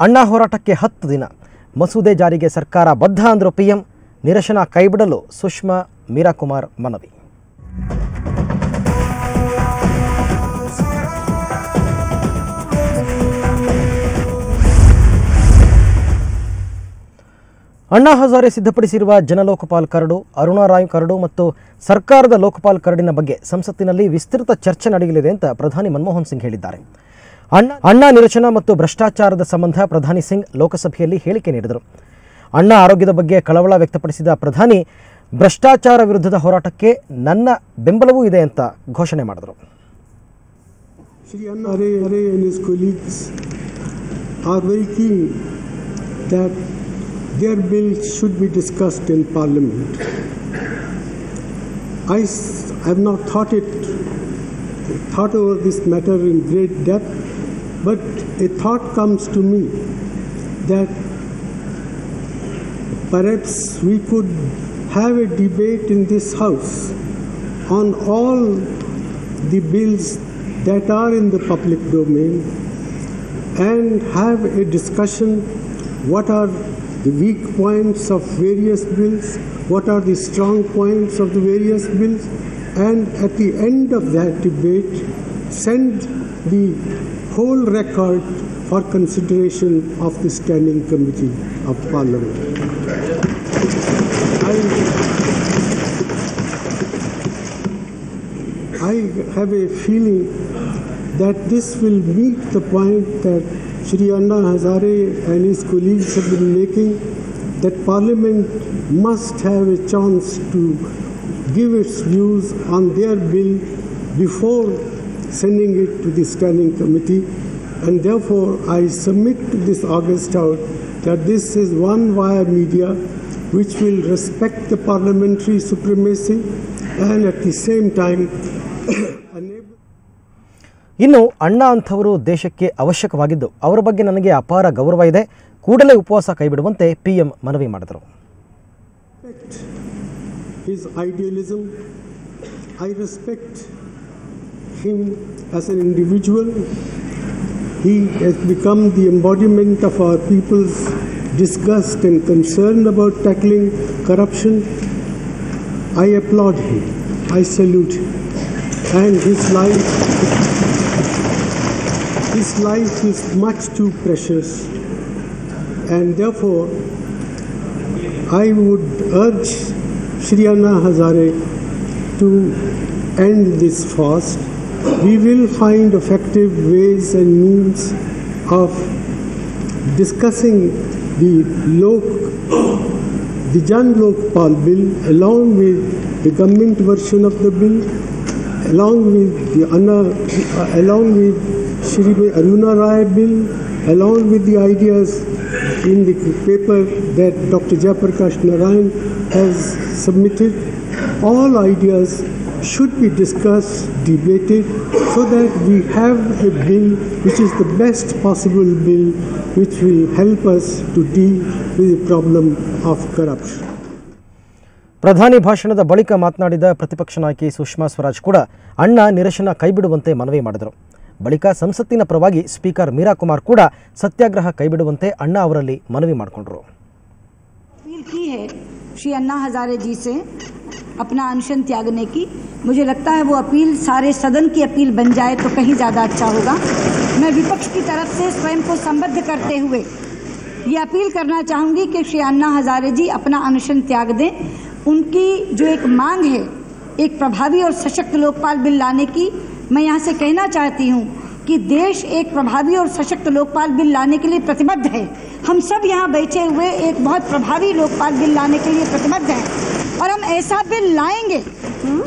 ಅಣ್ಣಾ ಹೋರಾಟಕ್ಕೆ 10 ದಿನ ಮಸೂದೆ ಜಾರಿಗೆ ಸರ್ಕಾರ ಬದ್ಧ ಅಂದರು ಪಿಎಂ. ನಿರಶನ ಕೈಬಿಡಲು ಸುಷ್ಮಾ ಮೀರಾ ಕುಮಾರ್ ಮನವಿ. ಅಣ್ಣಾ ಹಜಾರೆ ಸಿದ್ಧಪಡಿಸಿರುವ ಜನಲೋಕಪಾಲ್ ಕರಡು, ಅರುಣಾ ರಾಯ್ ಕರಡು ಮತ್ತು ಸರ್ಕಾರದ ಲೋಕಪಾಲ್ ಕರಡಿನ ಬಗ್ಗೆ ಸಂಸತ್ತಿನಲ್ಲಿ ವಿಸ್ತೃತ ಚರ್ಚೆ ನಡೆಯಲಿದೆ ಅಂತ ಪ್ರಧಾನಿ ಮನಮೋಹನ್ ಸಿಂಗ್ ಹೇಳಿದ್ದಾರೆ. ಅಣ್ಣಾ ನಿರಶನ ಮತ್ತು ಭ್ರಷ್ಟಾಚಾರದ ಸಂಬಂಧ ಪ್ರಧಾನಿ ಸಿಂಗ್ ಲೋಕಸಭೆಯಲ್ಲಿ ಹೇಳಿಕೆ ನೀಡಿದರು. ಅಣ್ಣಾ ಆರೋಗ್ಯದ ಬಗ್ಗೆ ಕಳವಳ ವ್ಯಕ್ತಪಡಿಸಿದ ಪ್ರಧಾನಿ ಭ್ರಷ್ಟಾಚಾರ ವಿರುದ್ಧದ ಹೋರಾಟಕ್ಕೆ ನನ್ನ ಬೆಂಬಲವೂ ಇದೆ ಅಂತ ಘೋಷಣೆ ಮಾಡಿದರು. Shri Anna Hare and his colleagues are very keen that their bills should be discussed in Parliament. I have not thought over this matter in great depth, but a thought comes to me that perhaps we could have a debate in this House on all the bills that are in the public domain and have a discussion what are the weak points of various bills, what are the strong points of the various bills, and at the end of that debate send the whole record for consideration of the Standing Committee of Parliament. I have a feeling that this will meet the point that Shri Anna Hazare and his colleagues have been making, that Parliament must have a chance to give its views on their bill before sending it to the Standing Committee, and therefore I submit to this August House that this is one via media which will respect the parliamentary supremacy and at the same time enable. ಇನ್ನು ಅಣ್ಣಾ ಅಂಥವರು ದೇಶಕ್ಕೆ ಅವಶ್ಯಕವಾಗಿದ್ದು ಅವರ ಬಗ್ಗೆ ನನಗೆ ಅಪಾರ ಗೌರವ ಇದೆ, ಕೂಡಲೇ ಉಪವಾಸ ಕೈಬಿಡುವಂತೆ ಪಿಎಂ ಮನವಿ ಮಾಡಿದರು. His idealism, I respect him as an individual. He has become the embodiment of our people's disgust and concern about tackling corruption. I applaud him, I salute him, and his life is much too precious, and therefore I would urge Shri Anna Hazare to end this fast. We will find effective ways and means of discussing the Jan Lokpal bill along with the government version of the bill, along with Shri Aruna Rai bill, along with the ideas in the paper that Dr. Jayaprakash Narayan has submitted. All ideas should be discussed, debated, so that we have a bill which is the best possible bill which will help us to deal with the problem of corruption. ಪ್ರಧಾನಿ ಭಾಷಣದ ಬಳಿಕ ಮಾತನಾಡಿದ ಪ್ರತಿಪಕ್ಷ ನಾಯಕಿ ಸುಷ್ಮಾ ಸ್ವರಾಜ್ ಕೂಡ ಅಣ್ಣಾ ನಿರಶನ ಕೈಬಿಡುವಂತೆ ಮನವಿ ಮಾಡಿದರು. ಬಳಿಕ ಸಂಸತ್ತಿನ ಪರವಾಗಿ ಸ್ಪೀಕರ್ ಮೀರಾ ಕುಮಾರ್ ಕೂಡ ಸತ್ಯಾಗ್ರಹ ಕೈಬಿಡುವಂತೆ ಅಣ್ಣಾ ಅವರಲ್ಲಿ ಮನವಿ ಮಾಡಿಕೊಂಡರು. अपील की है श्री अन्ना हजारे जी से अपना अनशन त्यागने की. मुझे लगता है वो अपील सारे सदन की अपील बन जाए तो कहीं ज़्यादा अच्छा होगा. मैं विपक्ष की तरफ से स्वयं को संबद्ध करते हुए ये अपील करना चाहूँगी कि श्री अन्ना हजारे जी अपना अनशन त्याग दें. उनकी जो एक मांग है एक प्रभावी और सशक्त लोकपाल बिल लाने की, मैं यहाँ से कहना चाहती हूँ कि देश एक प्रभावी और सशक्त लोकपाल बिल लाने के लिए प्रतिबद्ध है. हम सब यहाँ बैठे हुए एक बहुत प्रभावी लोकपाल बिल लाने के लिए प्रतिबद्ध हैं और हम ऐसा बिल लाएंगे.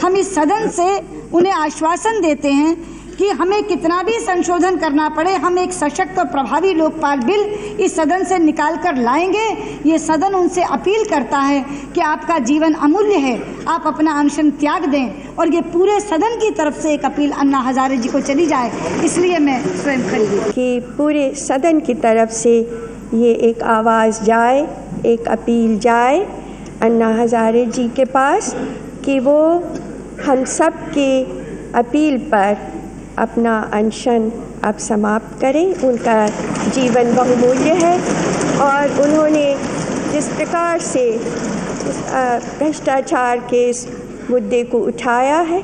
हम इस सदन से उन्हें आश्वासन देते हैं कि हमें कितना भी संशोधन करना पड़े, हम एक सशक्त और प्रभावी लोकपाल बिल इस सदन से निकाल कर लाएंगे. ये सदन उनसे अपील करता है कि आपका जीवन अमूल्य है, आप अपना अनशन त्याग दें. और ये पूरे सदन की तरफ से एक अपील अन्ना हजारे जी को चली जाए, इसलिए मैं स्वयं खड़ी हूँ कि पूरे सदन की तरफ से ये एक आवाज़ जाए, एक अपील जाए अन्ना हजारे जी के पास कि वो हम सब के अपील पर अपना अनशन अब समाप्त करें। उनका जीवन बहुमूल्य है और उन्होंने जिस प्रकार से भ्रष्टाचार के इस मुद्दे को उठाया है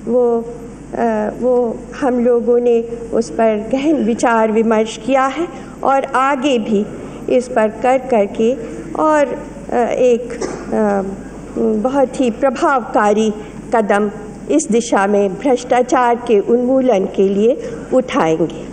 वो हम लोगों ने उस पर गहन विचार विमर्श किया है और आगे भी इस पर करके और एक बहुत ही प्रभावकारी कदम इस दिशा में भ्रष्टाचार के उन्मूलन के लिए उठाएंगे।